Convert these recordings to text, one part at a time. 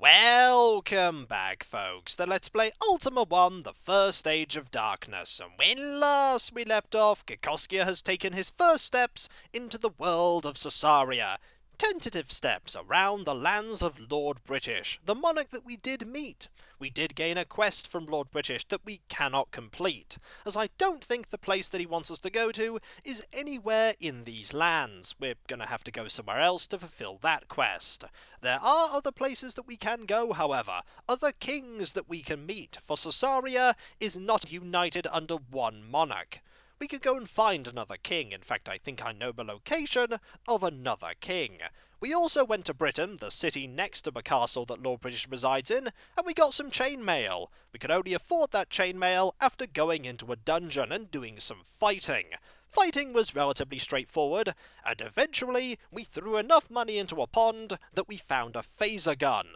Welcome back, folks, to Let's Play Ultima 1, the first stage of darkness, and when last we left off, Kikoskia has taken his first steps into the world of Sosaria. Tentative steps around the lands of Lord British, the monarch that we did meet. We did gain a quest from Lord British that we cannot complete, as I don't think the place that he wants us to go to is anywhere in these lands. We're gonna have to go somewhere else to fulfill that quest. There are other places that we can go, however, other kings that we can meet, for Sosaria is not united under one monarch. We could go and find another king. In fact, I think I know the location of another king. We also went to Britain, the city next to the castle that Lord British resides in, and we got some chainmail. We could only afford that chainmail after going into a dungeon and doing some fighting. Fighting was relatively straightforward, and eventually we threw enough money into a pond that we found a phaser gun.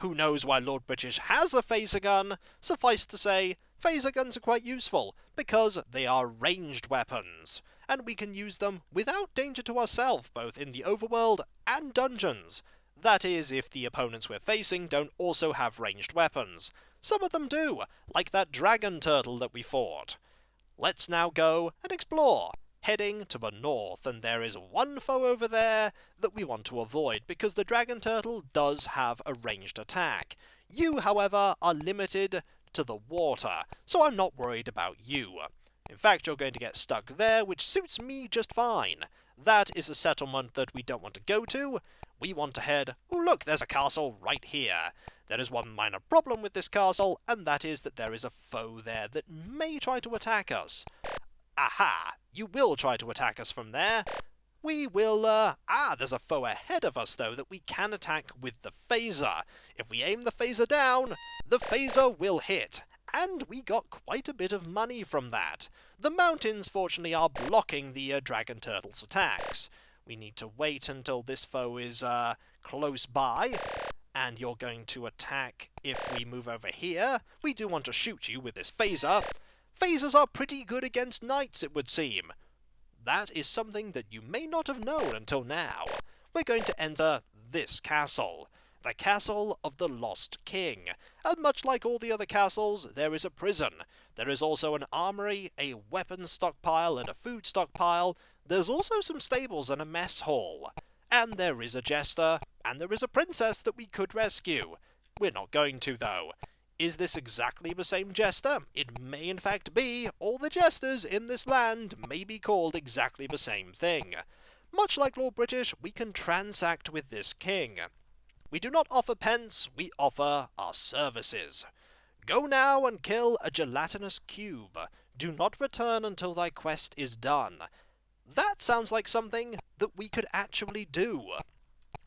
Who knows why Lord British has a phaser gun? Suffice to say, phaser guns are quite useful, because they are ranged weapons, and we can use them without danger to ourselves, both in the overworld and dungeons. That is, if the opponents we're facing don't also have ranged weapons. Some of them do, like that dragon turtle that we fought. Let's now go and explore, heading to the north, and there is one foe over there that we want to avoid, because the dragon turtle does have a ranged attack. You, however, are limited to the water, so I'm not worried about you. In fact, you're going to get stuck there, which suits me just fine. That is a settlement that we don't want to go to. We want to head... Oh look, there's a castle right here. There is one minor problem with this castle, and that is that there is a foe there that may try to attack us. Aha! You will try to attack us from there. We will, there's a foe ahead of us, though, that we can attack with the phaser. If we aim the phaser down, the phaser will hit. And we got quite a bit of money from that. The mountains, fortunately, are blocking the dragon turtle's attacks. We need to wait until this foe is, close by. And you're going to attack if we move over here. We do want to shoot you with this phaser. Phasers are pretty good against knights, it would seem. That is something that you may not have known until now. We're going to enter this castle. The Castle of the Lost King. And much like all the other castles, there is a prison. There is also an armory, a weapons stockpile, and a food stockpile. There's also some stables and a mess hall. And there is a jester, and there is a princess that we could rescue. We're not going to, though. Is this exactly the same jester? It may in fact be. All the jesters in this land may be called exactly the same thing. Much like Lord British, we can transact with this king. We do not offer pence, we offer our services. Go now and kill a gelatinous cube. Do not return until thy quest is done. That sounds like something that we could actually do.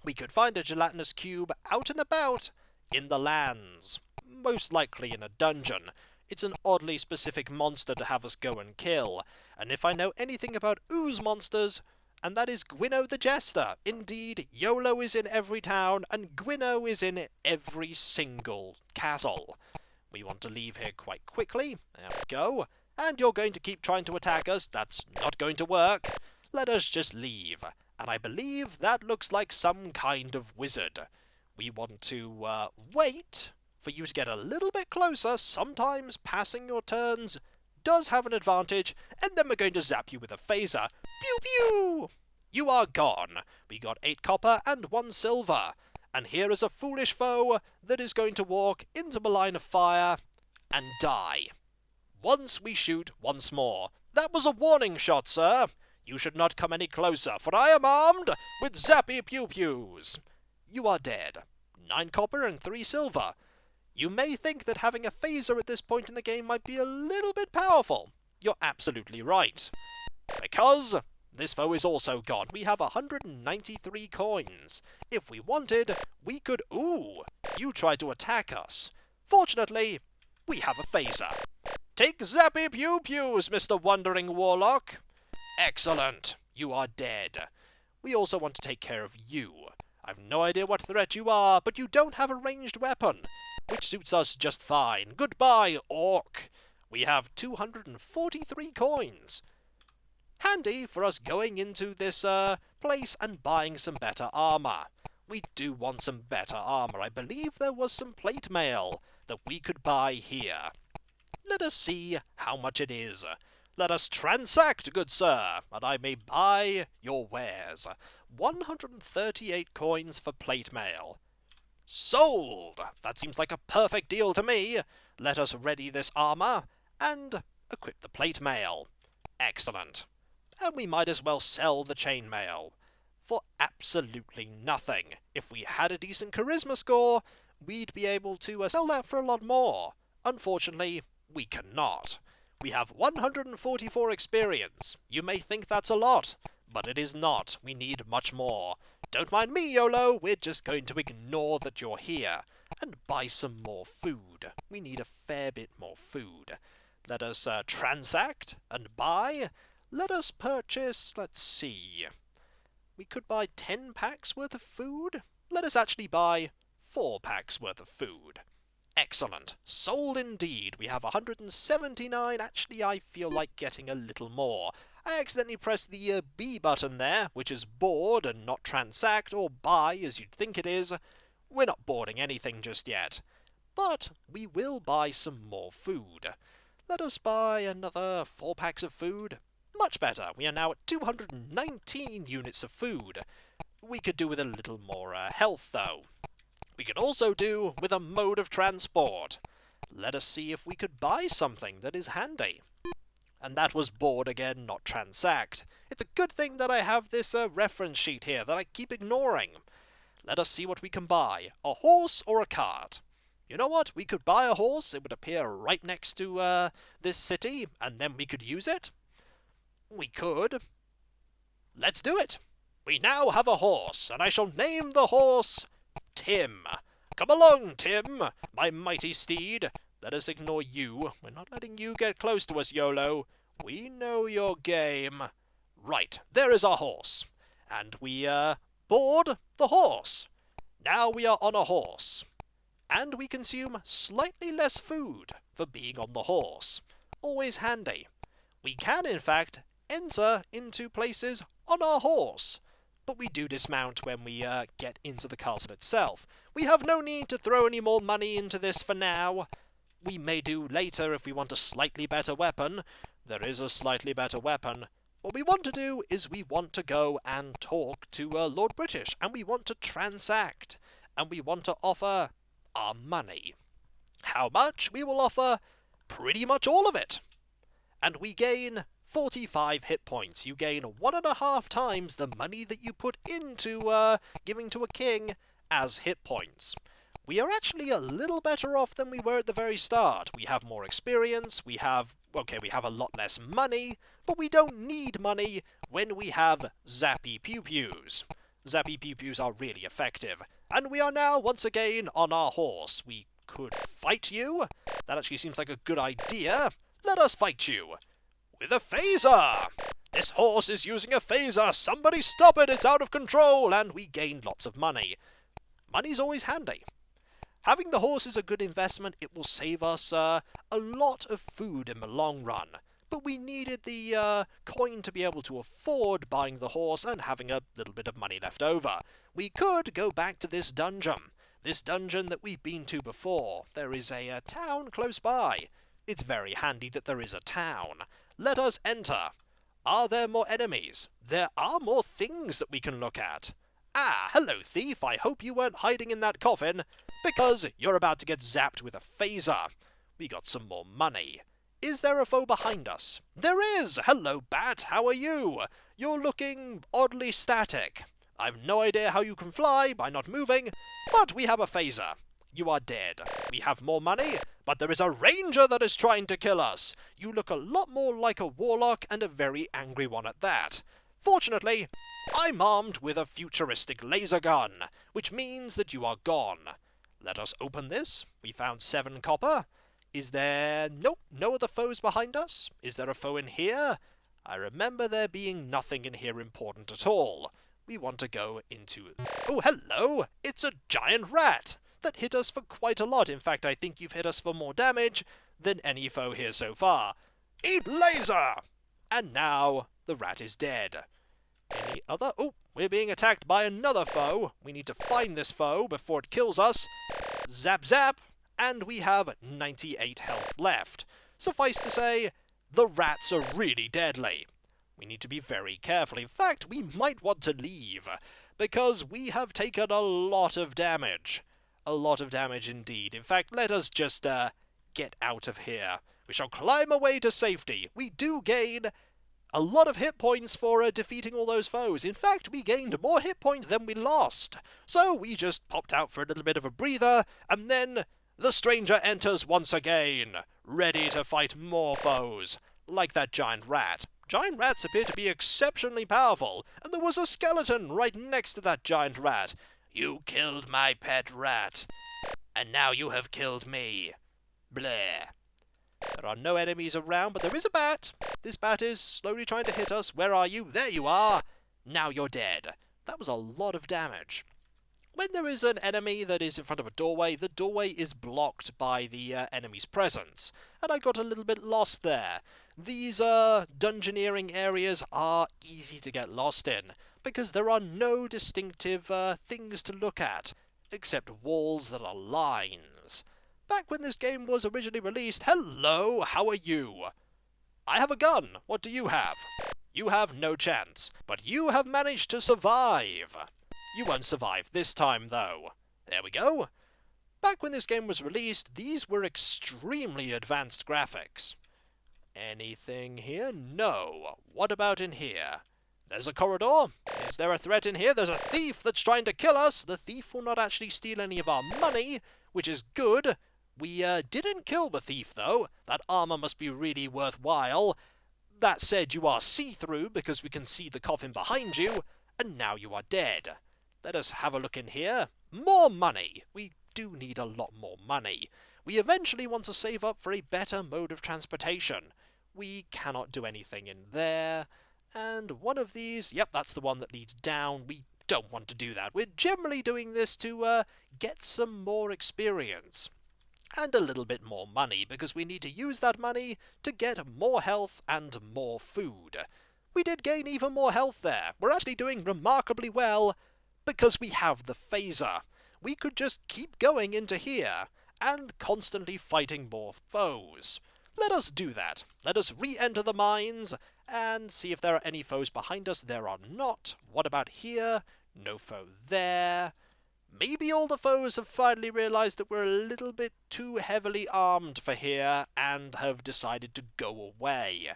We could find a gelatinous cube out and about in the lands. Most likely in a dungeon. It's an oddly specific monster to have us go and kill. And if I know anything about ooze monsters, and that is Gwino the Jester. Indeed, YOLO is in every town, and Gwino is in every single castle. We want to leave here quite quickly. There we go. And you're going to keep trying to attack us. That's not going to work. Let us just leave. And I believe that looks like some kind of wizard. We want to wait for you to get a little bit closer. Sometimes passing your turns does have an advantage, and then we're going to zap you with a phaser. Pew pew! You are gone. We got 8 copper and 1 silver. And here is a foolish foe that is going to walk into the line of fire and die. Once we shoot once more. That was a warning shot, sir. You should not come any closer, for I am armed with zappy pew-pews. You are dead. 9 copper and 3 silver. You may think that having a phaser at this point in the game might be a little bit powerful. You're absolutely right. Because this foe is also gone. We have 193 coins. If we wanted, we could... Ooh! You tried to attack us. Fortunately, we have a phaser. Take zappy pew-pews, Mr. Wandering Warlock. Excellent. You are dead. We also want to take care of you. I've no idea what threat you are, but you don't have a ranged weapon, which suits us just fine. Goodbye, orc. We have 243 coins. Handy for us going into this place and buying some better armor. we do want some better armor. I believe there was some plate mail that we could buy here. Let us see how much it is. Let us transact, good sir, and I may buy your wares. 138 coins for plate mail. Sold! That seems like a perfect deal to me. Let us ready this armor and equip the plate mail. Excellent. And we might as well sell the chainmail for absolutely nothing. If we had a decent charisma score, we'd be able to sell that for a lot more. Unfortunately, we cannot. We have 144 experience. You may think that's a lot, but it is not. We need much more. Don't mind me, YOLO. We're just going to ignore that you're here and buy some more food. We need a fair bit more food. Let us transact and buy. Let us purchase, let's see. We could buy 10 packs worth of food. Let us actually buy 4 packs worth of food. Excellent. Sold indeed. We have 179. Actually, I feel like getting a little more. I accidentally pressed the B button there, which is board and not transact, or buy as you'd think it is. We're not boarding anything just yet. But we will buy some more food. Let us buy another 4 packs of food. Much better. We are now at 219 units of food. We could do with a little more health, though. We could also do with a mode of transport. Let us see if we could buy something that is handy. And that was board again, not transact. It's a good thing that I have this reference sheet here that I keep ignoring. Let us see what we can buy. A horse or a cart? You know what? We could buy a horse. It would appear right next to this city, and then we could use it. We could. Let's do it. We now have a horse, and I shall name the horse Tim. Come along, Tim, my mighty steed. Let us ignore you. We're not letting you get close to us, YOLO. We know your game. Right, there is our horse. And we, board the horse. Now we are on a horse. And we consume slightly less food for being on the horse. Always handy. We can, in fact, enter into places on our horse. But we do dismount when we get into the castle itself. We have no need to throw any more money into this for now. We may do later if we want a slightly better weapon. There is a slightly better weapon. What we want to do is we want to go and talk to Lord British, and we want to transact, and we want to offer our money. How much? We will offer pretty much all of it. And we gain 45 hit points. You gain 1.5 times the money that you put into giving to a king as hit points. We are actually a little better off than we were at the very start. We have more experience, we have a lot less money, but we don't need money when we have Zappy Pew Pews. Zappy Pew Pews are really effective. And we are now once again on our horse. We could fight you. That actually seems like a good idea. Let us fight you. With a phaser! This horse is using a phaser! Somebody stop it! It's out of control! And we gained lots of money. Money's always handy. Having the horse is a good investment. It will save us a lot of food in the long run. But we needed the coin to be able to afford buying the horse and having a little bit of money left over. We could go back to this dungeon that we've been to before. There is a town close by. It's very handy that there is a town. Let us enter. Are there more enemies? There are more things that we can look at. Ah, hello, thief. I hope you weren't hiding in that coffin, because you're about to get zapped with a phaser. We got some more money. Is there a foe behind us? There is! Hello, Bat. How are you? You're looking oddly static. I've no idea how you can fly by not moving, but we have a phaser. You are dead. We have more money, but there is a ranger that is trying to kill us. You look a lot more like a warlock, and a very angry one at that. Fortunately, I'm armed with a futuristic laser gun, which means that you are gone. Let us open this. We found 7 copper. Is there... Nope, no other foes behind us. Is there a foe in here? I remember there being nothing in here important at all. We want to go into... Oh, hello! It's a giant rat that hit us for quite a lot. In fact, I think you've hit us for more damage than any foe here so far. Eat laser! And now the rat is dead. Any other... Oh, we're being attacked by another foe. We need to find this foe before it kills us. Zap zap, and we have 98 health left. Suffice to say, the rats are really deadly. We need to be very careful. In fact, we might want to leave, because we have taken a lot of damage. A lot of damage indeed. In fact, let us just get out of here. We shall climb away to safety. We do gain a lot of hit points for defeating all those foes. In fact, we gained more hit points than we lost. So we just popped out for a little bit of a breather, and then the stranger enters once again, ready to fight more foes, like that giant rat. Giant rats appear to be exceptionally powerful, and there was a skeleton right next to that giant rat. You killed my pet rat, and now you have killed me. Bleh. There are no enemies around, but there is a bat. This bat is slowly trying to hit us. Where are you? There you are. Now you're dead. That was a lot of damage. When there is an enemy that is in front of a doorway, the doorway is blocked by the enemy's presence, and I got a little bit lost there. These dungeoneering areas are easy to get lost in, because there are no distinctive things to look at, except walls that are lines. Back when this game was originally released, hello, how are you? I have a gun. What do you have? You have no chance, but you have managed to survive. You won't survive this time, though. There we go. Back when this game was released, these were extremely advanced graphics. Anything here? No. What about in here? There's a corridor. Is there a threat in here? There's a thief that's trying to kill us. The thief will not actually steal any of our money, which is good. We didn't kill the thief, though. That armor must be really worthwhile. That said, you are see-through because we can see the coffin behind you, and now you are dead. Let us have a look in here. More money. We do need a lot more money. We eventually want to save up for a better mode of transportation. We cannot do anything in there. And one of these, yep, that's the one that leads down. We don't want to do that. We're generally doing this to get some more experience. And a little bit more money, because we need to use that money to get more health and more food. We did gain even more health there. We're actually doing remarkably well, because we have the phaser. We could just keep going into here, and constantly fighting more foes. Let us do that. Let us re-enter the mines, and see if there are any foes behind us. There are not. What about here? No foe there. Maybe all the foes have finally realized that we're a little bit too heavily armed for here, and have decided to go away.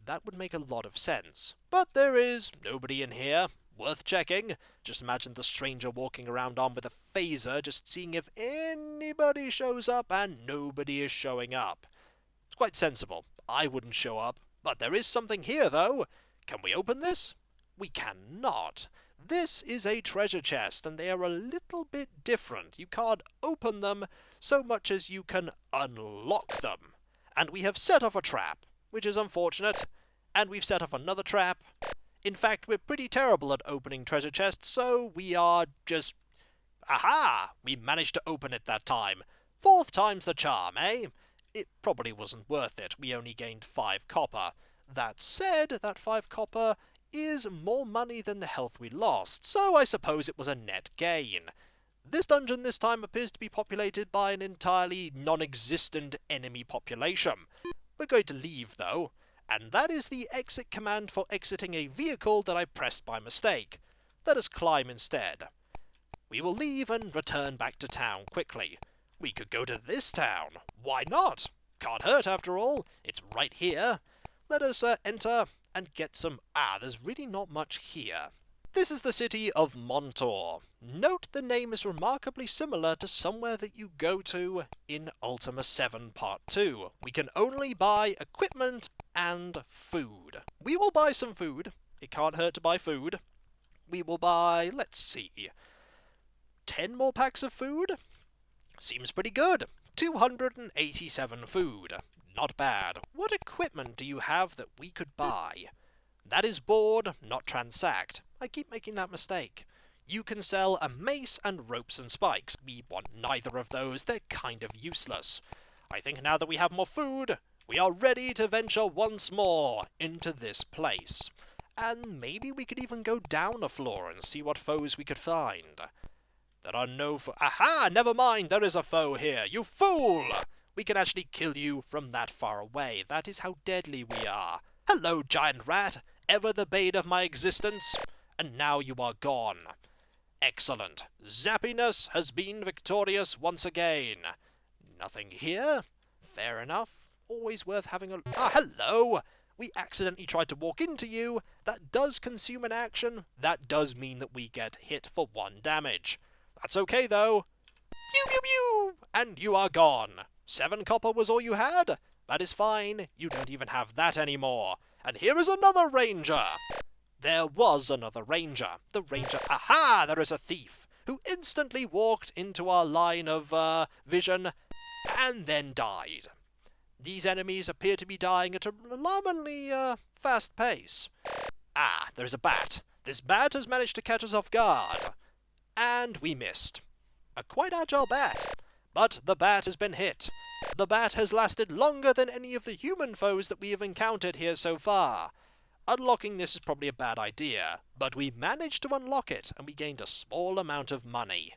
That would make a lot of sense. But there is nobody in here. Worth checking. Just imagine the stranger walking around armed with a phaser, just seeing if anybody shows up, and nobody is showing up. It's quite sensible. I wouldn't show up. But there is something here, though. Can we open this? We cannot. This is a treasure chest, and they are a little bit different. You can't open them so much as you can unlock them. And we have set off a trap, which is unfortunate. And we've set off another trap. In fact, we're pretty terrible at opening treasure chests, so we are just... Aha! We managed to open it that time. 4th time's the charm, eh? It probably wasn't worth it. We only gained 5 copper. That said, that 5 copper is more money than the health we lost, so I suppose it was a net gain. This dungeon this time appears to be populated by an entirely non-existent enemy population. We're going to leave, though, and that is the exit command for exiting a vehicle that I pressed by mistake. Let us climb instead. We will leave and return back to town quickly. We could go to this town. Why not? Can't hurt, after all. It's right here. Let us enter and get some... there's really not much here. This is the city of Montor. Note the name is remarkably similar to somewhere that you go to in Ultima 7 Part 2. We can only buy equipment and food. We will buy some food. It can't hurt to buy food. We will buy, let's see, 10 more packs of food? Seems pretty good. 287 food. Not bad. What equipment do you have that we could buy? That is board, not transact. I keep making that mistake. You can sell a mace and ropes and spikes. We want neither of those. They're kind of useless. I think now that we have more food, we are ready to venture once more into this place. And maybe we could even go down a floor and see what foes we could find. There are no Aha! Never mind, there is a foe here, you fool! We can actually kill you from that far away. That is how deadly we are. Hello, giant rat! Ever the bane of my existence? And now you are gone. Excellent. Zappiness has been victorious once again. Nothing here? Fair enough. Always worth having a... Ah, hello! We accidentally tried to walk into you. That does consume an action. That does mean that we get hit for 1 damage. That's okay, though. Pew, pew, pew! And you are gone. 7 copper was all you had? That is fine. You don't even have that anymore. And here is another ranger. There was another ranger. The ranger... Aha! There is a thief who instantly walked into our line of vision and then died. These enemies appear to be dying at an alarmingly fast pace. Ah, there's a bat. This bat has managed to catch us off guard. And we missed. A quite agile bat. But the bat has been hit. The bat has lasted longer than any of the human foes that we have encountered here so far. Unlocking this is probably a bad idea, but we managed to unlock it, and we gained a small amount of money.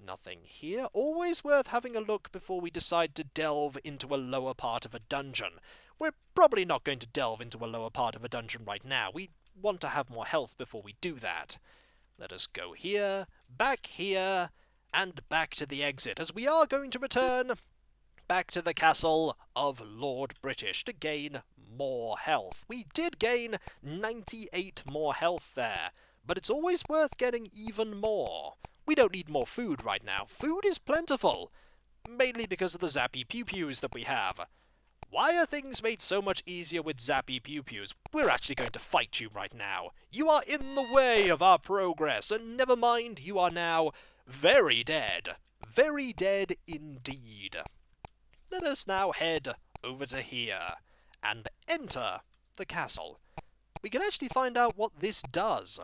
Nothing here. Always worth having a look before we decide to delve into a lower part of a dungeon. We're probably not going to delve into a lower part of a dungeon right now. We want to have more health before we do that. Let us go here, and back to the exit, as we are going to return back to the castle of Lord British to gain more health. We did gain 98 more health there, but it's always worth getting even more. We don't need more food right now. Food is plentiful, mainly because of the zappy pew-pews that we have. Why are things made so much easier with zappy pew-pews? We're actually going to fight you right now. You are in the way of our progress, and never mind, you are now very dead. Very dead indeed. Let us now head over to here and enter the castle. We can actually find out what this does.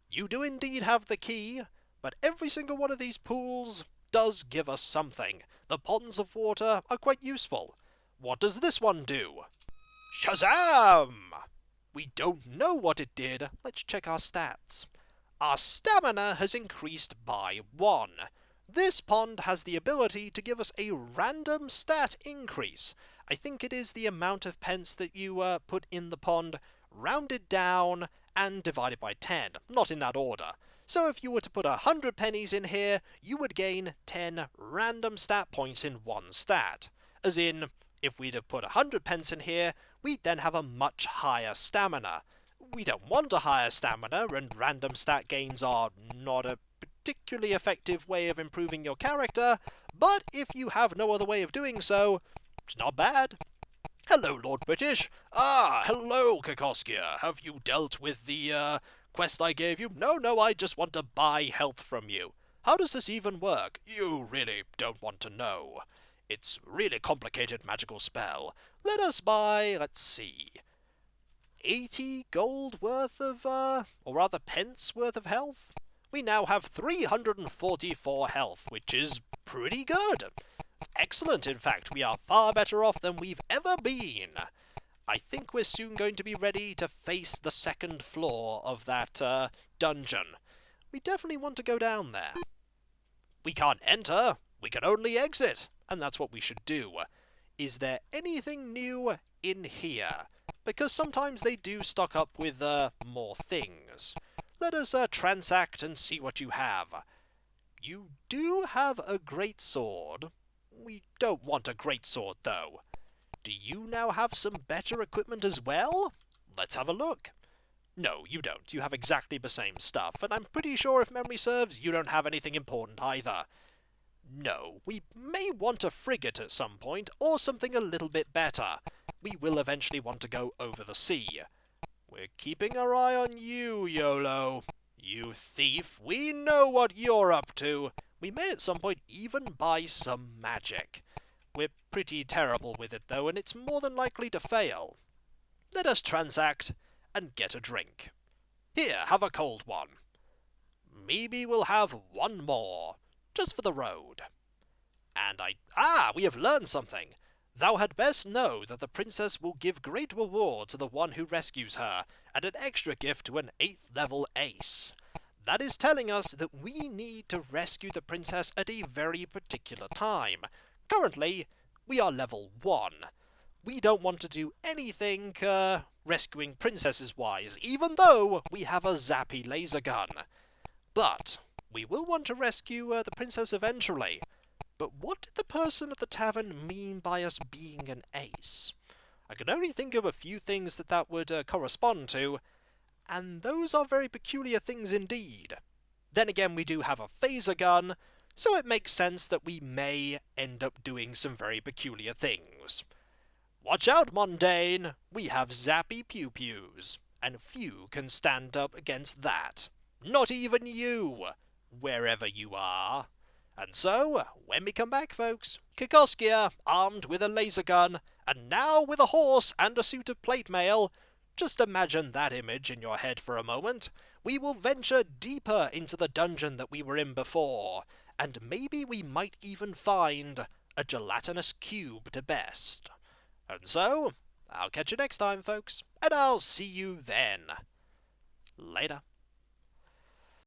You do indeed have the key, but every single one of these pools does give us something. The ponds of water are quite useful. What does this one do? Shazam! We don't know what it did. Let's check our stats. Our stamina has increased by 1. This pond has the ability to give us a random stat increase. I think it is the amount of pence that you put in the pond, rounded down, and divided by 10. Not in that order. So if you were to put 100 pennies in here, you would gain 10 random stat points in one stat. As in, if we'd have put 100 pence in here, we'd then have a much higher stamina. We don't want a higher stamina, and random stat gains are not a particularly effective way of improving your character, but if you have no other way of doing so, it's not bad. Hello, Lord British. Ah, hello, Kikoskia. Have you dealt with the, quest I gave you? No, I just want to buy health from you. How does this even work? You really don't want to know. It's really complicated magical spell. Let us buy, let's see, 80 gold worth of, or rather pence worth of health? We now have 344 health, which is pretty good. Excellent, in fact. We are far better off than we've ever been. I think we're soon going to be ready to face the second floor of that dungeon. We definitely want to go down there. We can't enter, we can only exit, and that's what we should do. Is there anything new in here? Because sometimes they do stock up with more things. Let us transact and see what you have. You do have a great sword. We don't want a great sword, though. Do you now have some better equipment as well? Let's have a look. No, you don't. You have exactly the same stuff, and I'm pretty sure if memory serves, you don't have anything important either. No, we may want a frigate at some point, or something a little bit better. We will eventually want to go over the sea. We're keeping our eye on you, YOLO. You thief, we know what you're up to. We may at some point even buy some magic. We're pretty terrible with it though, and it's more than likely to fail. Let us transact and get a drink. Here, have a cold one. Maybe we'll have one more, just for the road. And we have learned something. Thou had best know that the princess will give great reward to the one who rescues her, and an extra gift to an 8th level ace. That is telling us that we need to rescue the princess at a very particular time. Currently, we are level 1. We don't want to do anything, rescuing princesses wise, even though we have a zappy laser gun. But we will want to rescue the princess eventually. But what did the person at the tavern mean by us being an ace? I can only think of a few things that would correspond to, and those are very peculiar things indeed. Then again, we do have a phaser gun, so it makes sense that we may end up doing some very peculiar things. Watch out, Mundane! We have zappy pew-pews, and few can stand up against that. Not even you, wherever you are. And so, when we come back, folks, Kikoskia, armed with a laser gun, and now with a horse and a suit of plate mail, just imagine that image in your head for a moment. We will venture deeper into the dungeon that we were in before, and maybe we might even find a gelatinous cube to best. And so, I'll catch you next time, folks, and I'll see you then. Later.